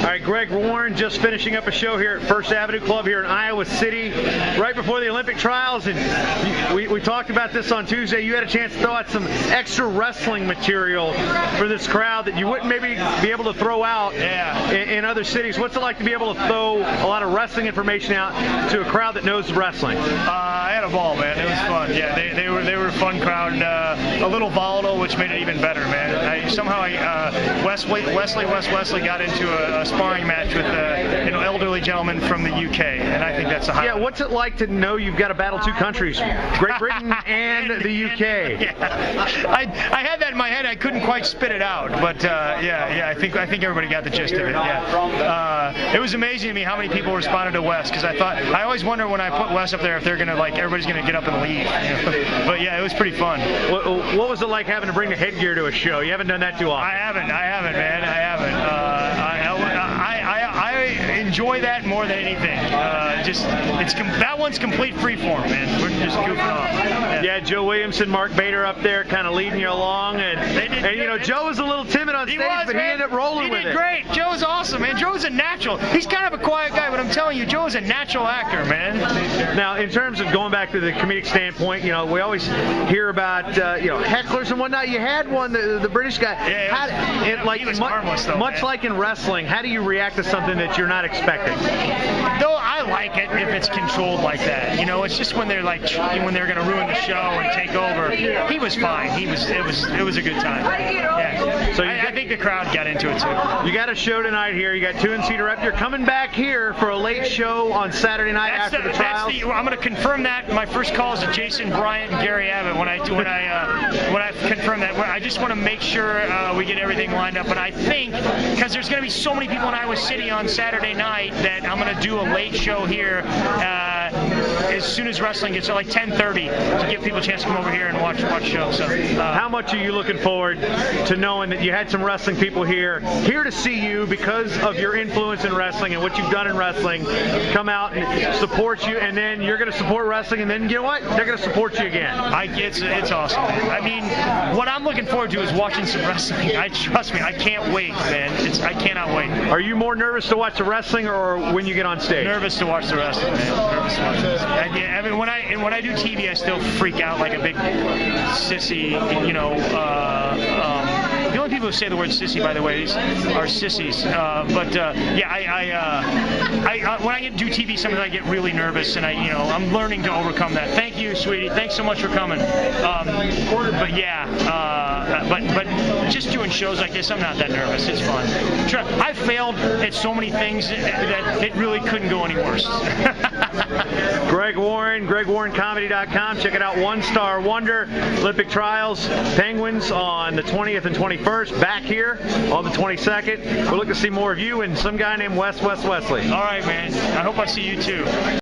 All right, Greg Warren just finishing up a show here at First Avenue Club here in Iowa City, right before the Olympic trials. And we talked about this on Tuesday. You had a chance to throw out some extra wrestling material for this crowd that you wouldn't maybe be able to throw out in other cities. What's it like to be able to throw a lot of wrestling information out to a crowd that knows wrestling? I had a ball, man. It was fun. Yeah, they were a fun crowd, a little volatile, which made it even better, man. Wesley got into a sparring match with an elderly gentleman from the UK, and I think that's a highlight. Yeah, what's it like to know you've got to battle two countries, Great Britain and the UK? Yeah. I had that in my head. I couldn't quite spit it out, but I think everybody got the gist of it. Yeah, it was amazing to me how many people responded to Wes, because I always wonder when I put Wes up there if they're gonna everybody's gonna get up and leave. But yeah, it was pretty fun. What was it like having to bring the headgear to a show? You haven't done that too often. I haven't, man. I haven't. I enjoy that more than anything. That one's complete freeform, man. We're just goofing off. Yeah, Joe Williamson, Mark Bader up there, kind of leading you along, and Joe was a little timid on stage, but he ended up rolling with it. He did great. Joe's awesome, man. Joe's a natural. He's kind of a quiet guy, but I'm telling you, Joe's a natural actor, man. Now, in terms of going back to the comedic standpoint, we always hear about hecklers and whatnot. You had one, the British guy. Yeah, he was harmless, though. Much like in wrestling, how do you react to something that you're not expecting? Though I like it if it's controlled like that. It's just when they're when they're going to ruin the show and take over. He was fine. It was a good time. Yeah. So I think the crowd got into it too. You got a show tonight here. You got Two and Cedar up. You're coming back here for a late show on Saturday night after the trials. I'm going to confirm that. My first call is to Jason Bryant and Gary Abbott when I confirm that. I just want to make sure we get everything lined up. And I think because there's going to be so many people in Iowa City on Saturday night that I'm going to do a late show here as soon as wrestling gets like 10:30 to give people a chance to come over here and watch the show. So, how much are you looking forward to knowing that you had some wrestling people here to see you because of your influence in wrestling and what you've done in wrestling, come out and support you, and then you're going to support wrestling, and then you know what? They're going to support you again. It's awesome. I mean, what I'm looking forward to is watching some wrestling. Trust me, I can't wait, man. I cannot wait. Are you more nervous to watch the wrestling or when you get on stage? Nervous to watch the wrestling, man. Nervous to watch this. And yeah, I mean, when I do TV, I still freak out like a big sissy. The only people who say the word sissy, by the way, are sissies. When I do TV, sometimes I get really nervous, and I'm learning to overcome that. Thank you, sweetie. Thanks so much for coming. But just doing shows like this, I'm not that nervous. It's fun. I've failed at so many things that it really couldn't go any worse. Greg Warren, GregWarrenComedy.com. Check it out. One Star Wonder, Olympic Trials, Penguins on the 20th and 21st. Back here on the 22nd. We'll look to see more of you and some guy named Wesley. All right, man. I hope I see you too.